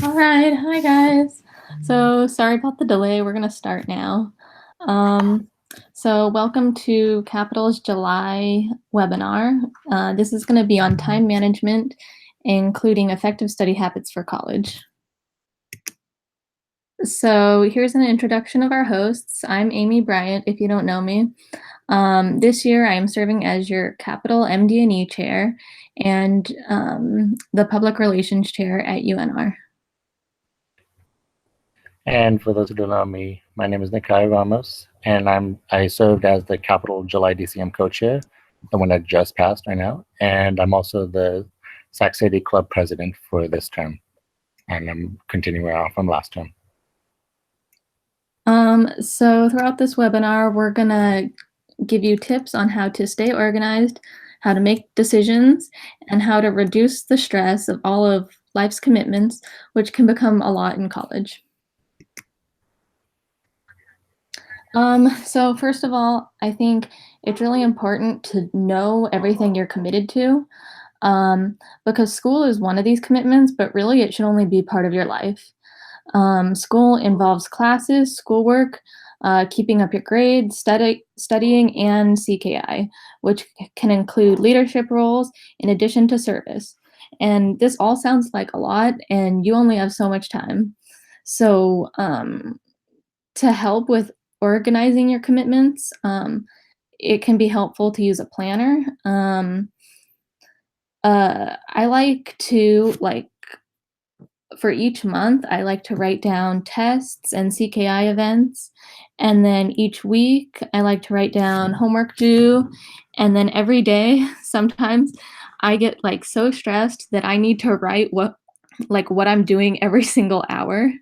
All right, hi guys. So sorry about the delay. We're gonna start now. Um, so welcome to Capital's July webinar. This is going to be on time management, including effective study habits for college. So here's an introduction of our hosts. I'm Amy Bryant, if you don't know me. This year I am serving as your Capital MD&E chair and the Public Relations chair at UNR. And for those who don't know me, my name is Nikai Ramos, and I served as the Capital July DCM co-chair, the one that just passed right now, and I'm also the Sac City Club president for this term, and I'm continuing on from last term. So throughout this webinar, we're gonna give you tips on how to stay organized, how to make decisions, and how to reduce the stress of all of life's commitments, which can become a lot in college. So first of all, I think it's really important to know everything you're committed to, because school is one of these commitments, but really it should only be part of your life. School involves classes, schoolwork, keeping up your grades, studying, and CKI, which can include leadership roles in addition to service. And this all sounds like a lot, and you only have so much time. So to help with organizing your commitments, it can be helpful to use a planner. I like to for each month, I like to write down tests and CKI events. And then each week, I like to write down homework due. And then every day, sometimes I get so stressed that I need to write what I'm doing every single hour.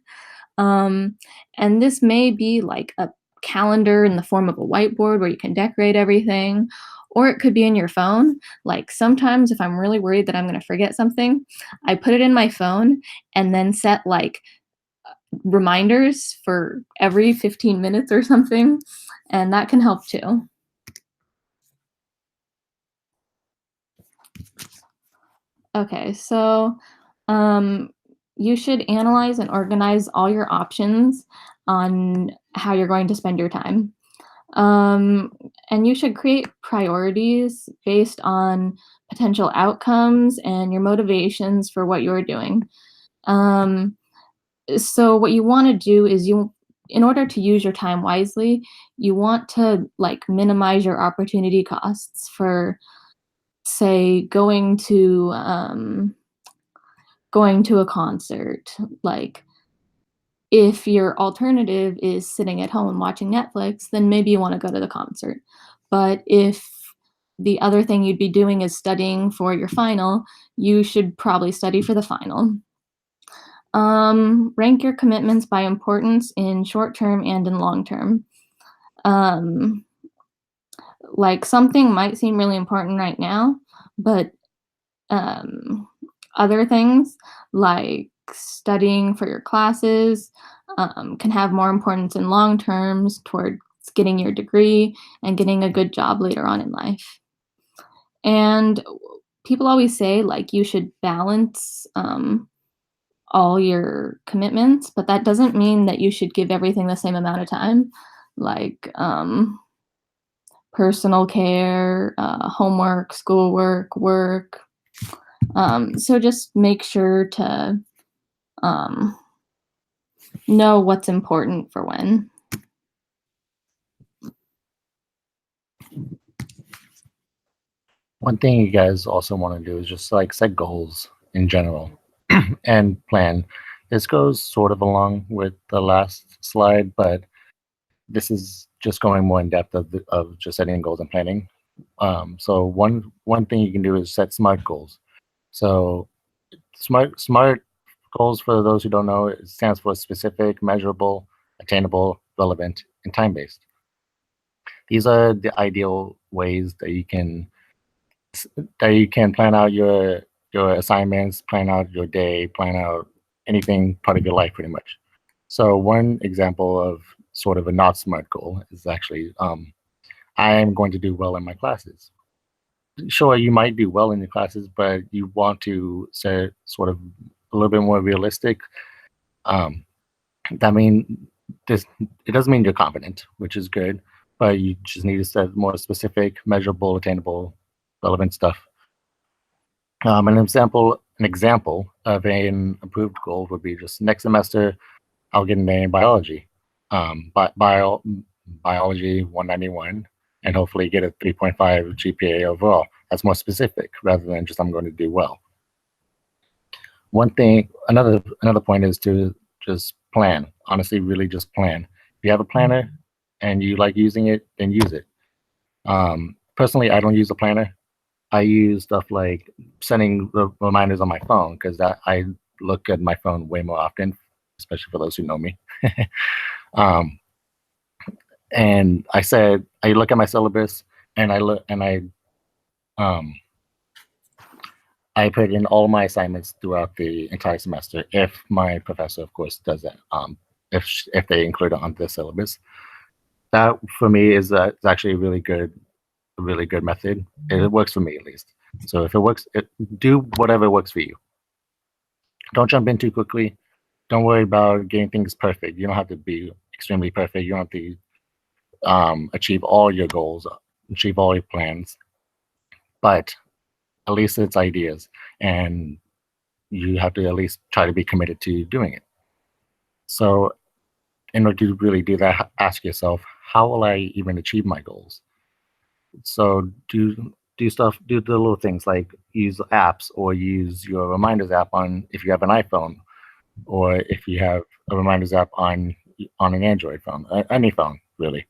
And this may be like a calendar in the form of a whiteboard where you can decorate everything, or it could be in your phone. Like sometimes if I'm really worried that I'm going to forget something, I put it in my phone and then set reminders for every 15 minutes or something, and that can help too. Okay, so you should analyze and organize all your options on how you're going to spend your time. And you should create priorities based on potential outcomes and your motivations for what you're doing. So what you want to do is in order to use your time wisely, you want to minimize your opportunity costs for, say, going to a concert. Like if your alternative is sitting at home and watching Netflix, then maybe you want to go to the concert. But if the other thing you'd be doing is studying for your final, you should probably study for the final. Rank your commitments by importance in short term and in long term. Like something might seem really important right now, but other things like studying for your classes can have more importance in long terms towards getting your degree and getting a good job later on in life. And people always say you should balance all your commitments, but that doesn't mean that you should give everything the same amount of time, like personal care, homework, schoolwork, work. So just make sure to know what's important for when. One thing you guys also want to do is just set goals in general and plan. This goes sort of along with the last slide, but this is just going more in depth of just setting goals and planning. So one thing you can do is set SMART goals. So SMART goals, for those who don't know, it stands for specific, measurable, attainable, relevant, and time-based. These are the ideal ways that you can plan out your assignments, plan out your day, plan out anything part of your life, pretty much. So one example of sort of a not SMART goal is actually, I am going to do well in my classes. Sure, you might do well in your classes, but you want to set sort of a little bit more realistic, that mean this it doesn't mean you're confident, which is good, but you just need to set more specific, measurable, attainable, relevant stuff. An example of an approved goal would be just next semester I'll get an A in biology, biology 191, and hopefully get a 3.5 GPA overall. That's more specific rather than just I'm going to do well. Another point is to just plan. Honestly, really just plan. If you have a planner and you like using it, then use it. Personally, I don't use a planner. I use stuff like setting reminders on my phone because I look at my phone way more often, especially for those who know me. And I look at my syllabus and I put in all my assignments throughout the entire semester if my professor, of course, does that. If they include it on the syllabus, that for me is actually a really good method. It works for me at least. So if it works, do whatever works for you. Don't jump in too quickly. Don't worry about getting things perfect. You don't have to be extremely perfect. You don't have to achieve all your goals, achieve all your plans, but at least it's ideas, and you have to at least try to be committed to doing it. So in order to really do that, ask yourself, how will I even achieve my goals? So do the little things like use apps or use your reminders app if you have an iPhone, or if you have a reminders app on an Android phone, any phone really.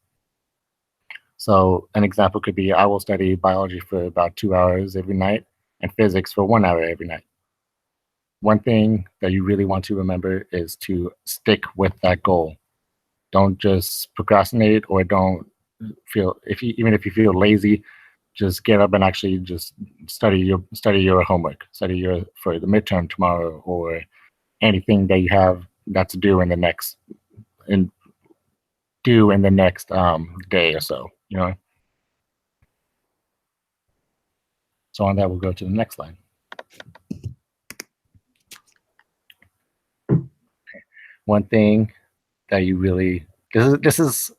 So an example could be I will study biology for about 2 hours every night and physics for 1 hour every night. One thing that you really want to remember is to stick with that goal. Don't just procrastinate, or don't feel even if you feel lazy, just get up and actually just study your homework, for the midterm tomorrow, or anything that you have that's due in the next day or so. So on that, we'll go to the next slide. One thing that you really this is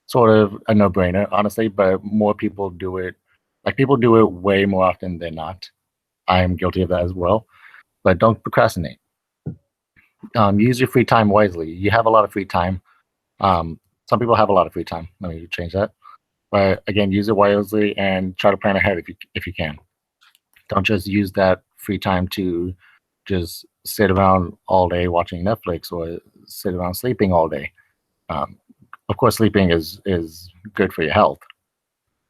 sort of a no-brainer, honestly, but more people do it. Like, people do it way more often than not. I am guilty of that as well. But don't procrastinate. Use your free time wisely. You have a lot of free time. Some people have a lot of free time. Let me change that. But again, use it wisely and try to plan ahead if you can. Don't just use that free time to just sit around all day watching Netflix, or sit around sleeping all day. Of course, sleeping is good for your health,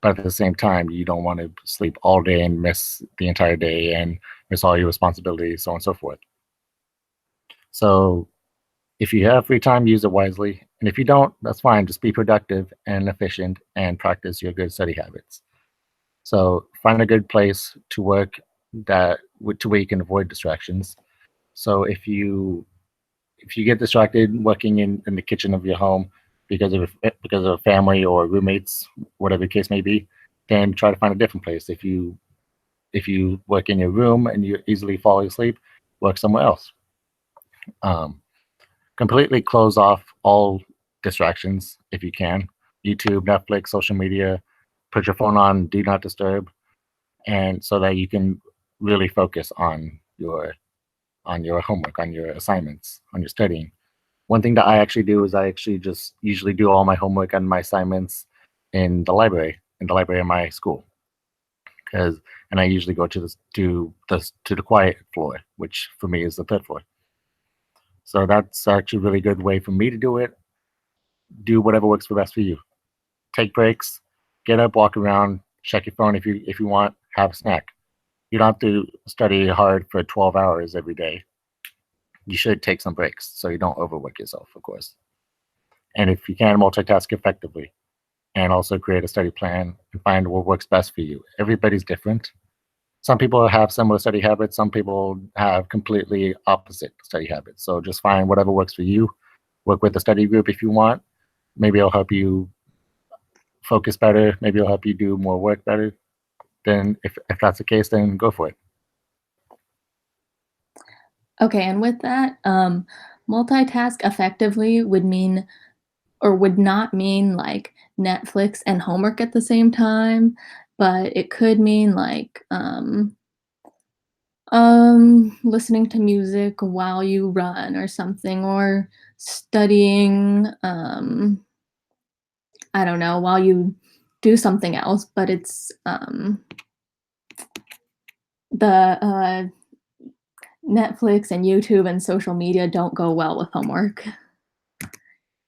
but at the same time, you don't want to sleep all day and miss the entire day and miss all your responsibilities, so on and so forth. So if you have free time, use it wisely. And if you don't, that's fine. Just be productive and efficient and practice your good study habits. So find a good place to work to where you can avoid distractions. So if you get distracted working in the kitchen of your home because of family or roommates, whatever the case may be, then try to find a different place. If you work in your room and you easily fall asleep, work somewhere else. Completely close off all distractions if you can. YouTube, Netflix, social media. Put your phone on do not disturb, and so that you can really focus on your homework, on your assignments, on your studying. One thing that I actually do is I actually just usually do all my homework and my assignments in the library of my school, and I usually go to the quiet floor, which for me is the third floor. So that's actually a really good way for me to do it. Do whatever works for best for you. Take breaks, get up, walk around, check your phone if you want, have a snack. You don't have to study hard for 12 hours every day. You should take some breaks so you don't overwork yourself, of course. And if you can, multitask effectively, and also create a study plan and find what works best for you. Everybody's different. Some people have similar study habits. Some people have completely opposite study habits. So just find whatever works for you. Work with a study group if you want. Maybe it'll help you focus better. Maybe it'll help you do more work better. Then if that's the case, then go for it. Okay, and with that, multitask effectively would mean or would not mean like Netflix and homework at the same time, but it could mean like listening to music while you run or something, or studying, I don't know, while you do something else, but it's the Netflix and YouTube and social media don't go well with homework.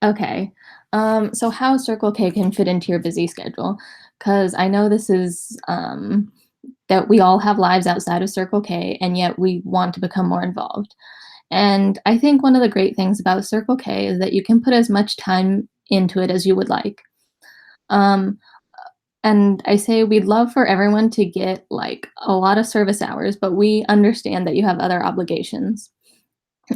Okay. So how Circle K can fit into your busy schedule? Because I know this is that we all have lives outside of Circle K, and yet we want to become more involved. And I think one of the great things about Circle K is that you can put as much time into it as you would like. Um, and I say we'd love for everyone to get like a lot of service hours, but we understand that you have other obligations.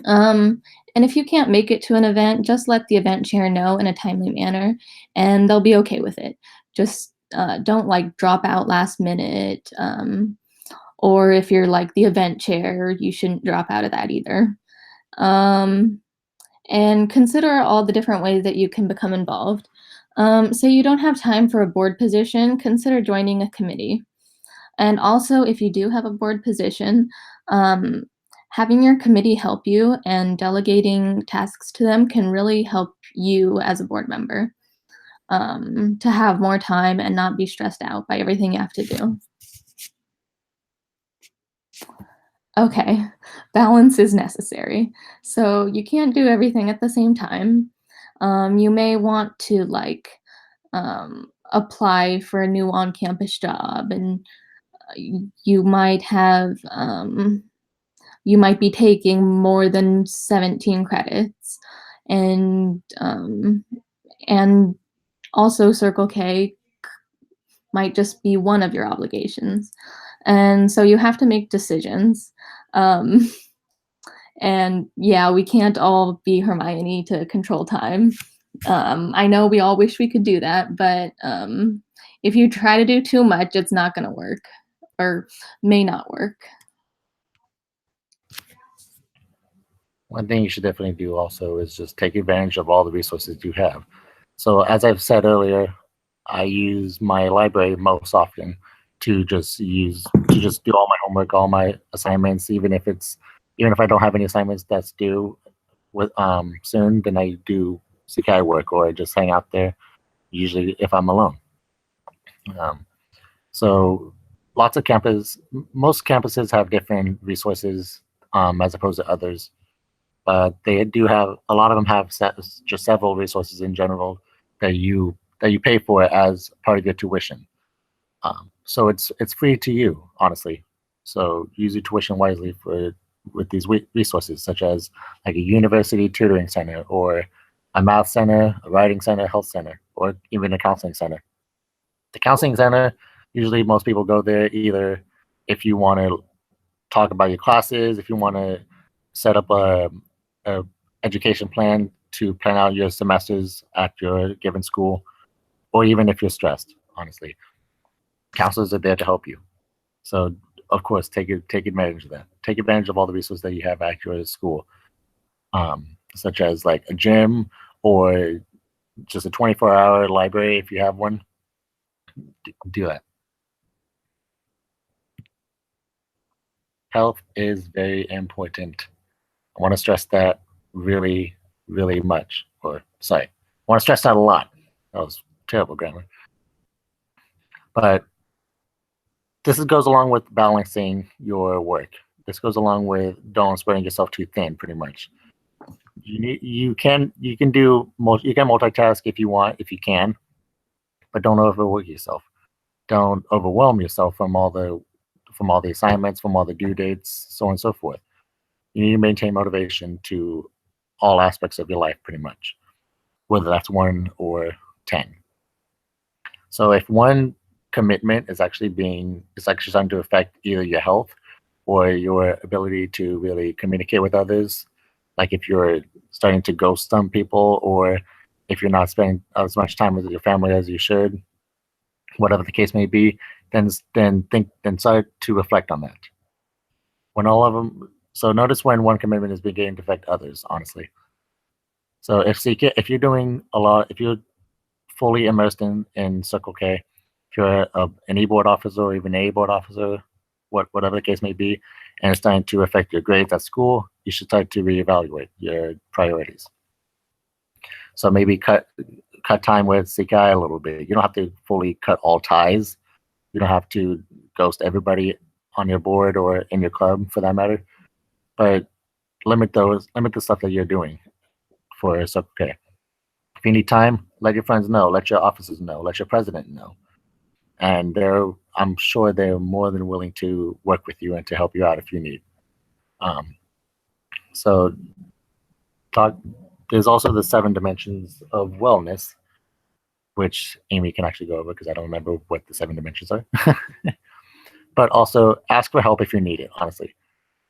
Um, and if you can't make it to an event, just let the event chair know in a timely manner, and they'll be okay with it. Just don't like drop out last minute. Or if you're like the event chair, you shouldn't drop out of that either. Um, and consider all the different ways that you can become involved. Say you don't have time for a board position, consider joining a committee. And also, if you do have a board position, um, having your committee help you and delegating tasks to them can really help you as a board member to have more time and not be stressed out by everything you have to do. Okay, balance is necessary. So you can't do everything at the same time. You may want to apply for a new on-campus job, and you might have you might be taking more than 17 credits, and and also Circle K might just be one of your obligations, and so you have to make decisions. Um, and yeah, we can't all be Hermione to control time. I know we all wish we could do that, but if you try to do too much, it's not going to work or may not work. One thing you should definitely do also is just take advantage of all the resources you have. So as I've said earlier, I use my library most often to just do all my homework, all my assignments, even if I don't have any assignments that's due with soon, then I do CKI work or I just hang out there, usually if I'm alone. Um, so most campuses have different resources as opposed to others, but they do have a lot of them have just several resources in general that you pay for as part of your tuition. So it's free to you, honestly. So use your tuition wisely with these resources, such as like a university tutoring center, or a math center, a writing center, health center, or even a counseling center. The counseling center, usually most people go there either if you want to talk about your classes, if you want to set up a education plan to plan out your semesters at your given school, or even if you're stressed, honestly. Counselors are there to help you. So of course, take advantage of that. Take advantage of all the resources that you have at your school, such as like a gym or just a 24-hour library if you have one. Do that. Health is very important. I want to stress that really, really much. Or sorry, I want to stress that a lot. That was terrible grammar. But goes along with balancing your work. This goes along with don't spreading yourself too thin, pretty much. You can multitask if you want, if you can, but don't overwork yourself. Don't overwhelm yourself from all the assignments, from all the due dates, so on and so forth. You need to maintain motivation to all aspects of your life, pretty much, whether that's 1 or 10. So if one commitment is actually starting to affect either your health or your ability to really communicate with others, like if you're starting to ghost some people, or if you're not spending as much time with your family as you should, whatever the case may be, then start to reflect on that. When all of them, So notice when one commitment is beginning to affect others, honestly. So if you're doing a lot, if you're fully immersed in Circle K, if you're an e-board officer or even a board officer, whatever the case may be, and it's starting to affect your grades at school, you should start to reevaluate your priorities. So maybe cut time with CKI a little bit. You don't have to fully cut all ties. You don't have to ghost everybody on your board or in your club for that matter. But limit the stuff that you're doing for Circle K. If you need time, let your friends know, let your officers know, let your president know. And I'm sure they're more than willing to work with you and to help you out if you need. Um, so talk. There's also the 7 dimensions of wellness, which Amy can actually go over because I don't remember what the 7 dimensions are. But also ask for help if you need it, honestly.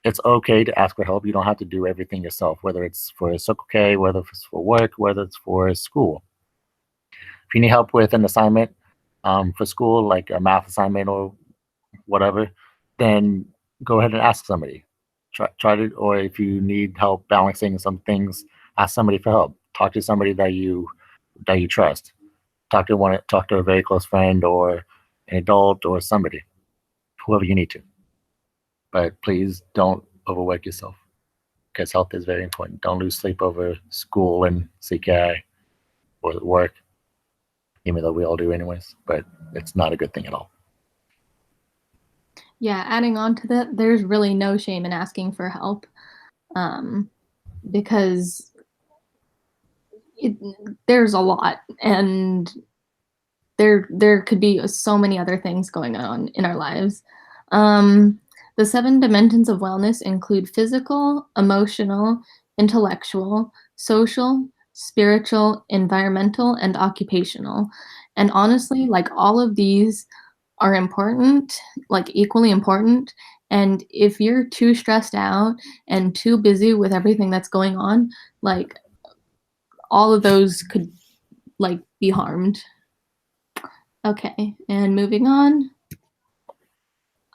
It's okay to ask for help. You don't have to do everything yourself, whether it's for Circle K, whether it's for work, whether it's for school. If you need help with an assignment for school, like a math assignment or whatever, then go ahead and ask somebody. Try to, or if you need help balancing some things, ask somebody for help. Talk to somebody that you trust. Talk to a very close friend or an adult or somebody, whoever you need to. But please don't overwork yourself because health is very important. Don't lose sleep over school and CKI or work, even though we all do anyways. But it's not a good thing at all. Yeah, adding on to that, there's really no shame in asking for help, because there's a lot, and there could be so many other things going on in our lives. The 7 dimensions of wellness include physical, emotional, intellectual, social, spiritual, environmental, and occupational. And honestly, like all of these are important, like equally important. And if you're too stressed out and too busy with everything that's going on, like all of those could like be harmed. Okay, and moving on.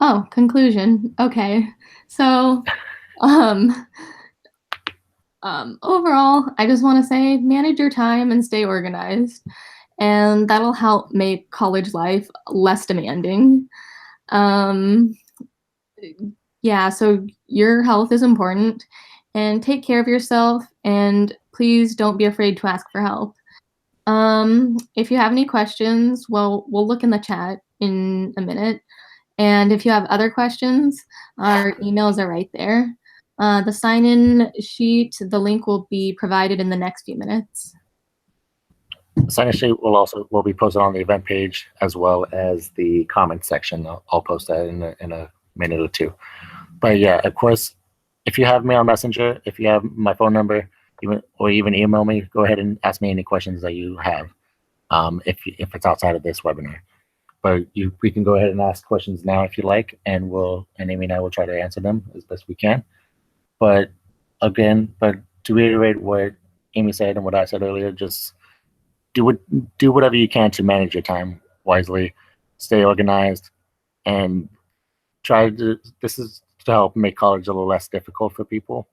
Oh, conclusion. Okay. So, um, overall, I just want to say manage your time and stay organized, and that'll help make college life less demanding. Um, yeah, so your health is important, and take care of yourself, and please don't be afraid to ask for help. If you have any questions, well, we'll look in the chat in a minute. And if you have other questions, our emails are right there. The sign-in sheet, the link will be provided in the next few minutes. The sign-in sheet will be posted on the event page as well as the comment section. I'll post that in a minute or two. But yeah, of course, if you have me on Messenger, if you have my phone number, even email me, go ahead and ask me any questions that you have. If it's outside of this webinar. But we can go ahead and ask questions now if you like, and Amy and I will try to answer them as best we can. But to reiterate what Amy said and what I said earlier, just do whatever you can to manage your time wisely, stay organized, and this is to help make college a little less difficult for people,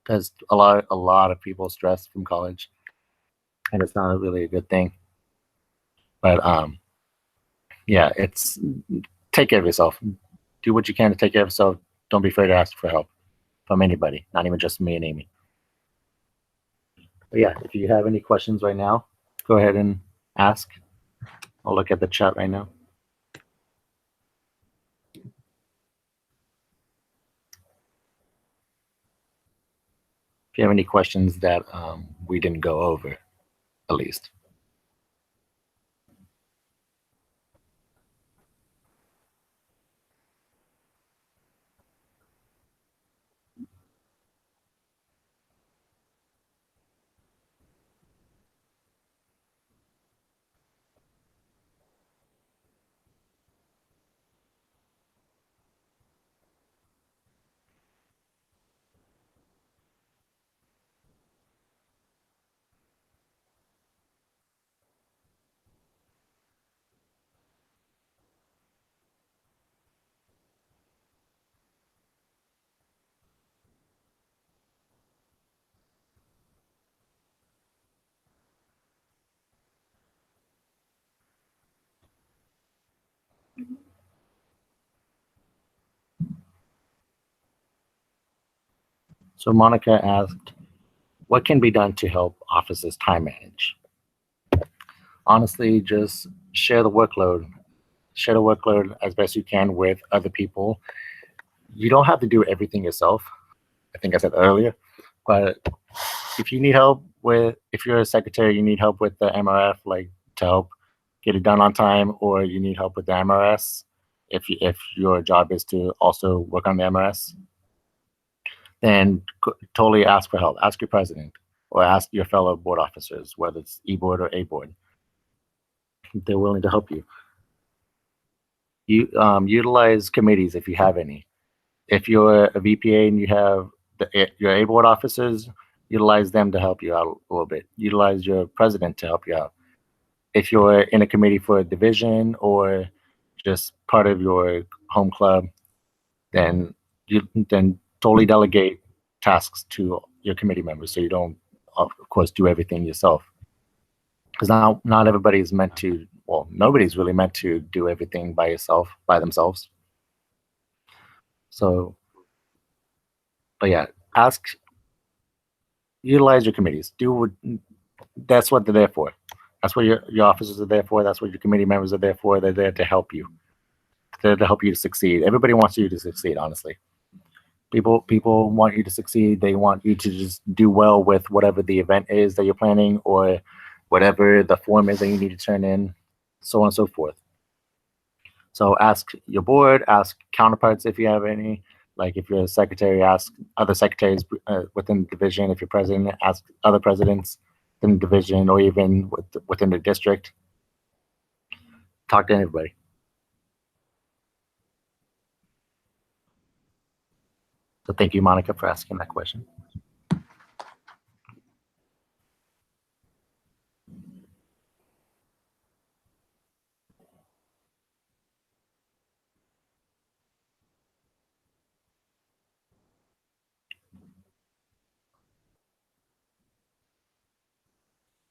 because a lot of people stress from college, and it's not really a good thing. But yeah, take care of yourself. Do what you can to take care of yourself. Don't be afraid to ask for help from anybody, not even just me and Amy. But yeah, if you have any questions right now, go ahead and ask. I'll look at the chat right now. If you have any questions that we didn't go over, at least. So Monica asked, what can be done to help officers time manage? Honestly, just share the workload. Share the workload as best you can with other people. You don't have to do everything yourself. I think I said earlier, but if you need help with, if you're a secretary, you need help with the MRF, like to help get it done on time, or you need help with the MRS, if your job is to also work on the MRS, then totally ask for help. Ask your president or ask your fellow board officers, whether it's E board or A board. They're willing to help you. You utilize committees if you have any. If you're a VPA and you have your A board officers, utilize them to help you out a little bit. Utilize your president to help you out. If you're in a committee for a division or just part of your home club, then then totally delegate tasks to your committee members, so you don't, of course, do everything yourself. Because now, not everybody is meant to. Well, nobody's really meant to do everything by themselves. So, but yeah, utilize your committees. That's what they're there for. That's what your officers are there for. That's what your committee members are there for. They're there to help you. They're there to help you to succeed. Everybody wants you to succeed, honestly. People want you to succeed. They want you to just do well with whatever the event is that you're planning, or whatever the form is that you need to turn in, so on and so forth. So ask your board, ask counterparts if you have any. Like if you're a secretary, ask other secretaries within the division. If you're president, ask other presidents in the division, or even within the district. Talk to anybody. So thank you, Monica, for asking that question.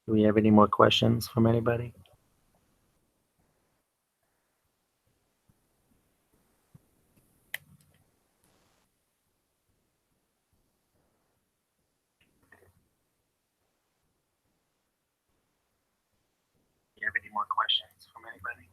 Do we have any more questions from anybody? Do you have any more questions from anybody?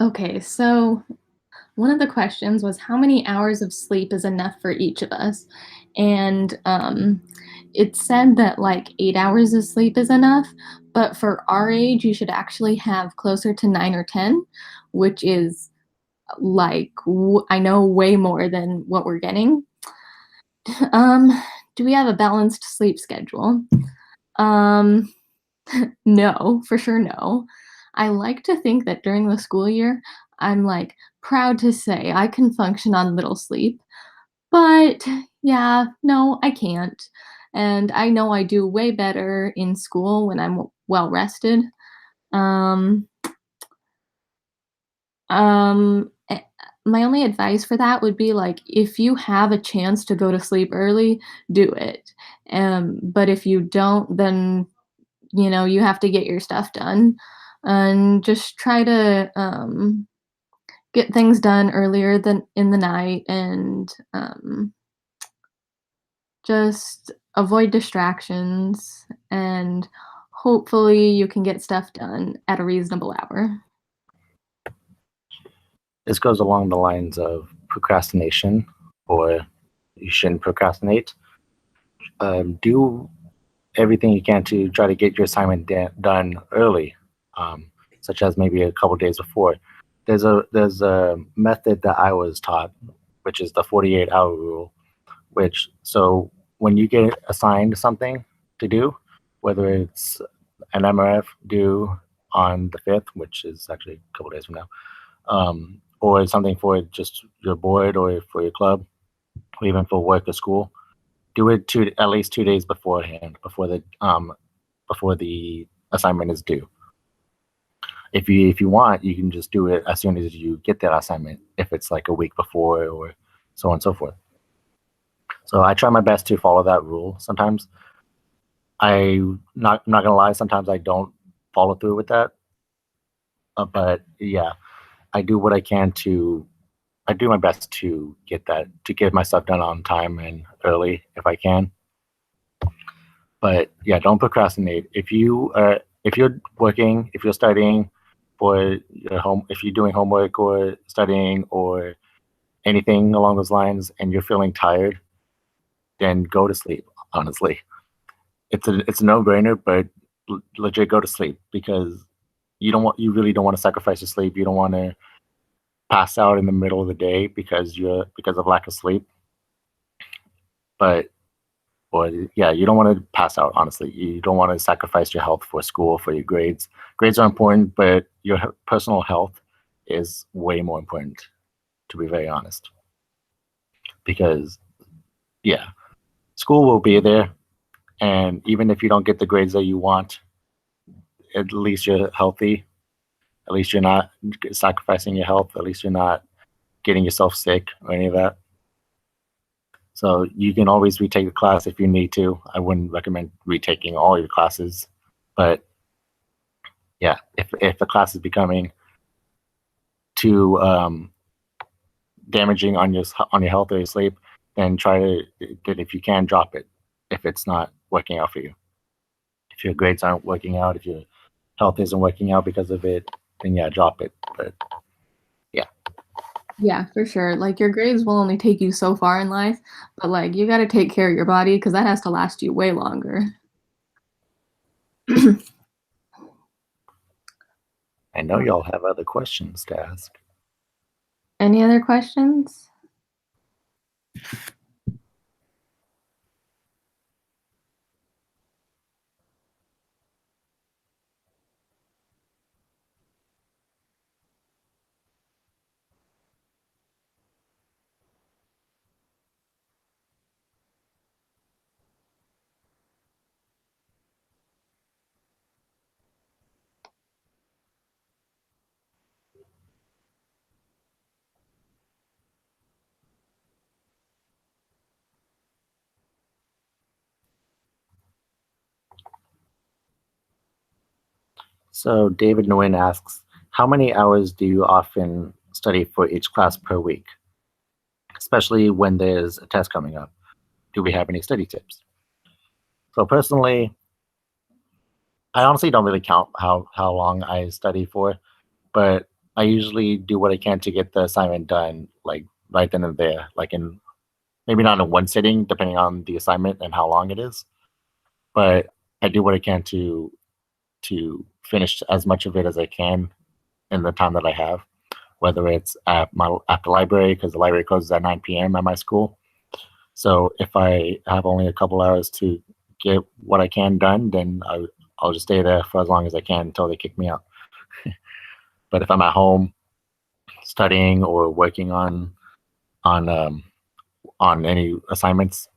Okay, so one of the questions was how many hours of sleep is enough for each of us? And it said that like 8 hours of sleep is enough, but for our age, you should actually have closer to 9 or 10, which is like, I know way more than what we're getting. Um, do we have a balanced sleep schedule? Um, no, for sure, no. I like to think that during the school year, I'm like proud to say I can function on little sleep. But yeah, no, I can't. And I know I do way better in school when I'm well rested. Um, eh, my only advice for that would be like if you have a chance to go to sleep early, do it. But if you don't, then you have to get your stuff done and just try to get things done earlier than in the night and just avoid distractions and hopefully you can get stuff done at a reasonable hour. this goes along the lines of procrastination, or you shouldn't procrastinate. Do everything you can to try to get your assignment done early, such as maybe a couple days before. There's a method that I was taught, which is the 48-hour rule. Which so when you get assigned something to do, whether it's an MRF due on the 5th, which is actually a couple days from now, or something for just your board or for your club, or even for work or school, do it at least 2 days beforehand, before the assignment is due. If you want, you can just do it as soon as you get that assignment, if it's like a week before or so on and so forth. So I try my best to follow that rule. Sometimes I'm not gonna lie, sometimes I don't follow through with that. But yeah, I do what I can I do my best to get my stuff done on time and early if I can. But yeah, don't procrastinate. If you're working, if you're studying for your home, if you're doing homework or studying or anything along those lines and you're feeling tired, then go to sleep. Honestly, it's a no-brainer, but legit go to sleep, because you really don't want to sacrifice your sleep. You don't want to pass out in the middle of the day because of lack of sleep. Or yeah, you don't want to pass out. Honestly, you don't want to sacrifice your health for school, for your grades. Grades are important, but your personal health is way more important, to be very honest. Because yeah, school will be there, and even if you don't get the grades that you want, at least you're healthy. At least you're not sacrificing your health. At least you're not getting yourself sick or any of that. So you can always retake the class if you need to. I wouldn't recommend retaking all your classes, but yeah, if the class is becoming too damaging on your health or your sleep, then try to, if you can, drop it if it's not working out for you. If your grades aren't working out, if your health isn't working out because of it, then yeah, drop it. But yeah. Yeah, for sure. Like your grades will only take you so far in life, but like you got to take care of your body because that has to last you way longer. I know y'all have other questions to ask. Any other questions? So David Nguyen asks, how many hours do you often study for each class per week, especially when there's a test coming up? Do we have any study tips? So personally, I honestly don't really count how long I study for, but I usually do what I can to get the assignment done, like right then and there, like in maybe not in one sitting, depending on the assignment and how long it is. But I do what I can to finish as much of it as I can in the time that I have, whether it's at the library, because the library closes at 9 p.m. at my school. So if I have only a couple hours to get what I can done, then I'll just stay there for as long as I can until they kick me out. But if I'm at home studying or working on any assignments,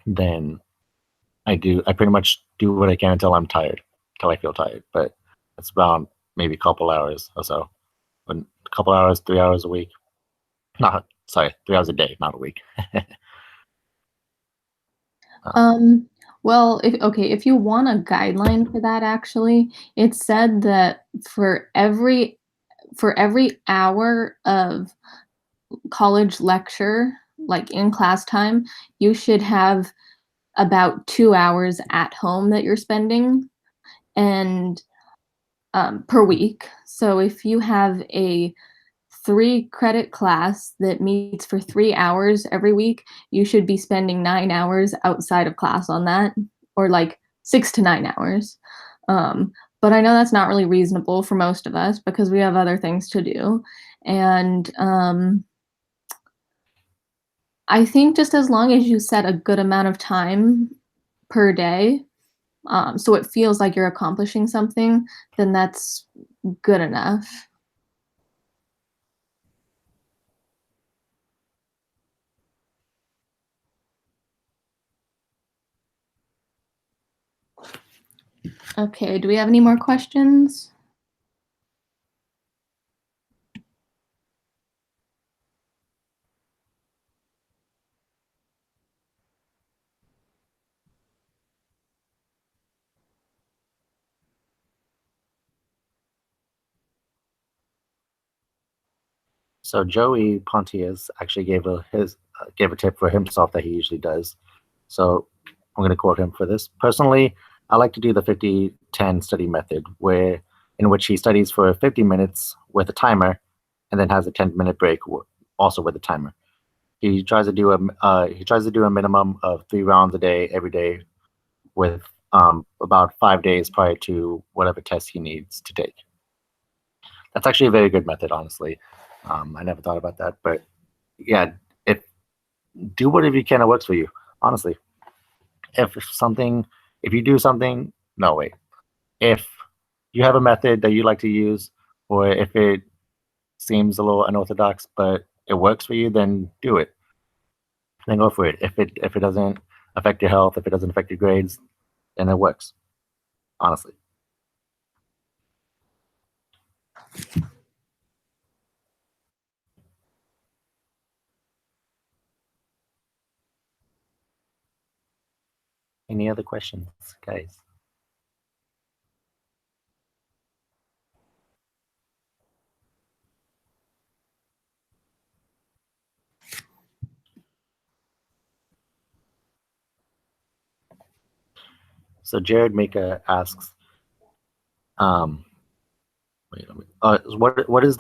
then I pretty much do what I can until I'm tired, until I feel tired. But it's around maybe a couple hours or so, a couple hours, 3 hours a week. Not sorry, 3 hours a day, not a week. Well, if you want a guideline for that, actually, it said that for every hour of college lecture, like in class time, you should have about 2 hours at home that you're spending and per week. So if you have a 3-credit class that meets for 3 hours every week, you should be spending 9 hours outside of class on that, or like 6 to 9 hours. But I know that's not really reasonable for most of us because we have other things to do. And I think just as long as you set a good amount of time per day, so it feels like you're accomplishing something, then that's good enough. Okay, do we have any more questions? So Joey Pontius actually gave a tip for himself that he usually does. So I'm going to quote him for this. Personally, I like to do the 50-10 study method, in which he studies for 50 minutes with a timer, and then has a 10-minute break, also with a timer. He tries to do a minimum of 3 rounds a day, every day, with about 5 days prior to whatever test he needs to take. That's actually a very good method, honestly. I never thought about that, but yeah, do whatever you can that works for you. Honestly, if you do something, no wait, if you have a method that you like to use, or if it seems a little unorthodox but it works for you, then do it. Then go for it. If it doesn't affect your health, if it doesn't affect your grades, then it works. Honestly. Any other questions, guys? So Jared Mika asks, wait, what is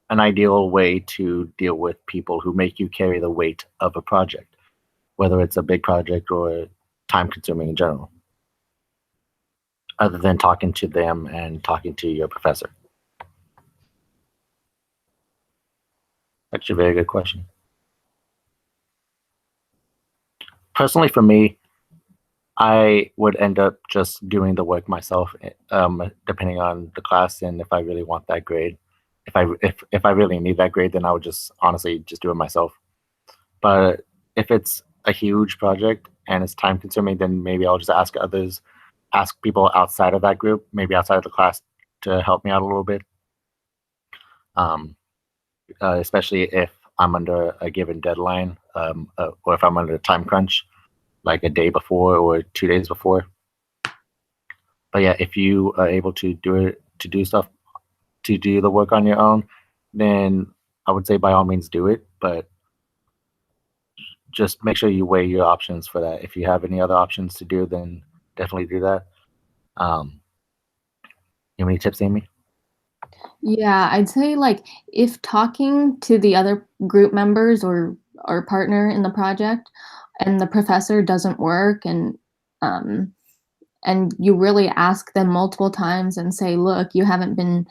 an ideal way to deal with people who make you carry the weight of a project, whether it's a big project or time consuming in general, other than talking to them and talking to your professor? Actually, a very good question. Personally, for me, I would end up just doing the work myself, depending on the class and if I really want that grade. If I really need that grade, then I would just honestly just do it myself. But if it's a huge project and it's time consuming, then maybe I'll just ask people outside of that group, maybe outside of the class, to help me out a little bit. Especially if I'm under a given deadline, or if I'm under a time crunch, like a day before or 2 days before. But yeah, if you are able to do the work on your own, then I would say by all means do it. But just make sure you weigh your options for that. If you have any other options to do, then definitely do that. You have any tips, Amy? Yeah, I'd say like if talking to the other group members or partner in the project and the professor doesn't work um and you really ask them multiple times and say, look, you haven't been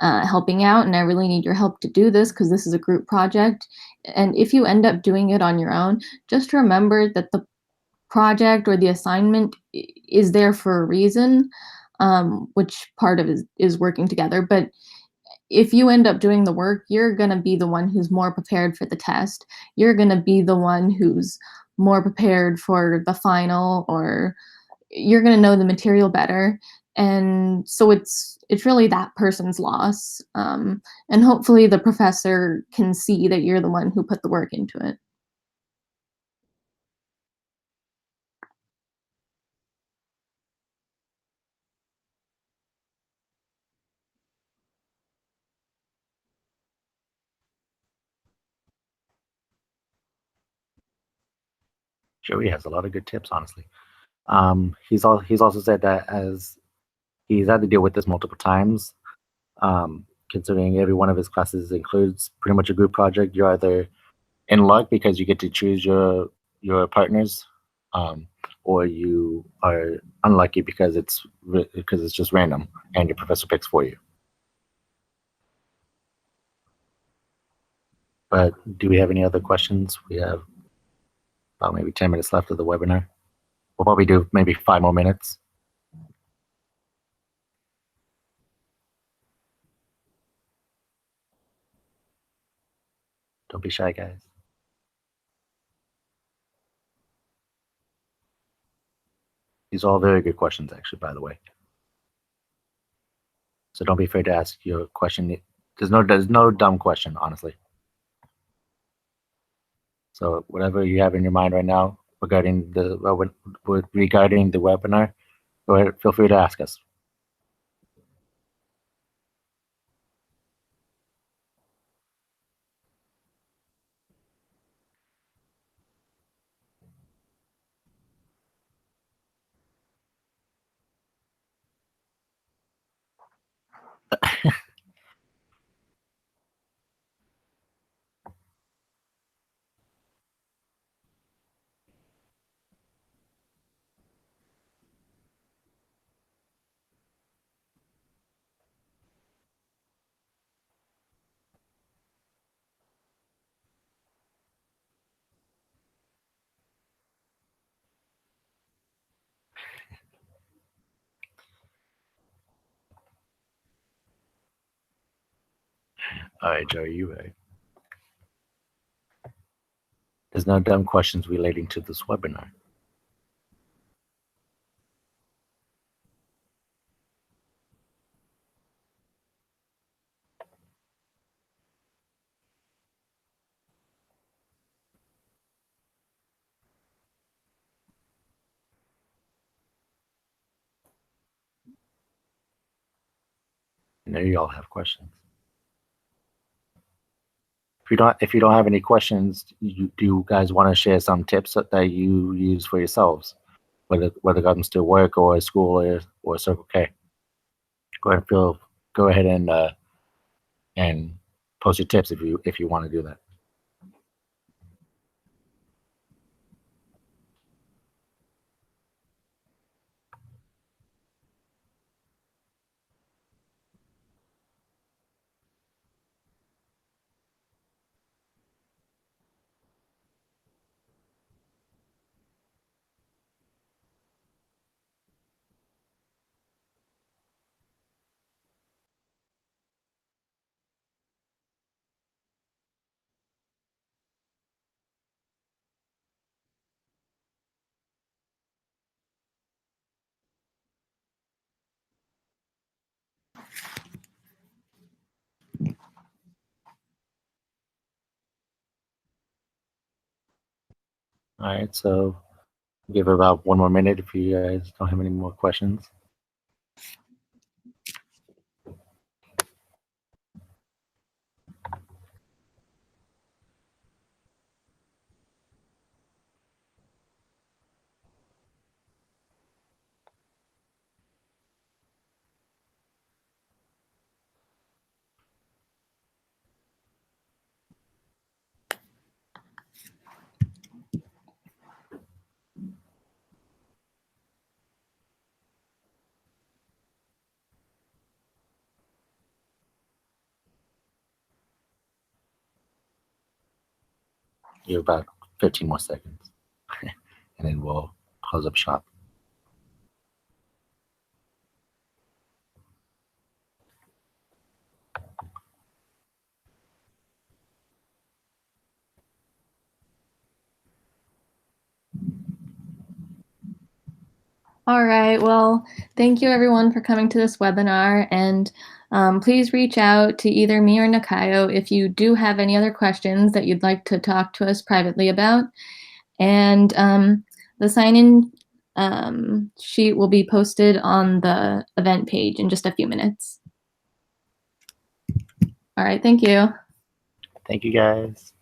helping out and I really need your help to do this because this is a group project. And if you end up doing it on your own, just remember that the project or the assignment is there for a reason, which part of it is working together. But if you end up doing the work, you're going to be the one who's more prepared for the test. You're going to be the one who's more prepared for the final, or you're going to know the material better. And so it's really that person's loss. And hopefully the professor can see that you're the one who put the work into it. Joey has a lot of good tips, honestly. He's also said that as he's had to deal with this multiple times, considering every one of his classes includes pretty much a group project, you're either in luck because you get to choose your partners, or you are unlucky because it's just random and your professor picks for you. But do we have any other questions? We have about maybe 10 minutes left of the webinar. We'll probably do maybe 5 more minutes. Don't be shy, guys. These are all very good questions, actually, by the way. So don't be afraid to ask your question. There's no dumb question, honestly. So whatever you have in your mind right now regarding the webinar, go ahead, feel free to ask us. All right, Joe, you ready? There's no dumb questions relating to this webinar. I know you all have questions. If you don't have any questions, do you guys want to share some tips that you use for yourselves, whether it comes to work or school or Circle K? Go ahead and post your tips if you want to do that. All right, so give it about 1 more minute if you guys don't have any more questions. You have about 15 more seconds, and then we'll close up shop. All right. Well, thank you everyone for coming to this webinar, and please reach out to either me or Nakayo if you do have any other questions that you'd like to talk to us privately about. And the sign-in sheet will be posted on the event page in just a few minutes. All right. Thank you. Thank you, guys.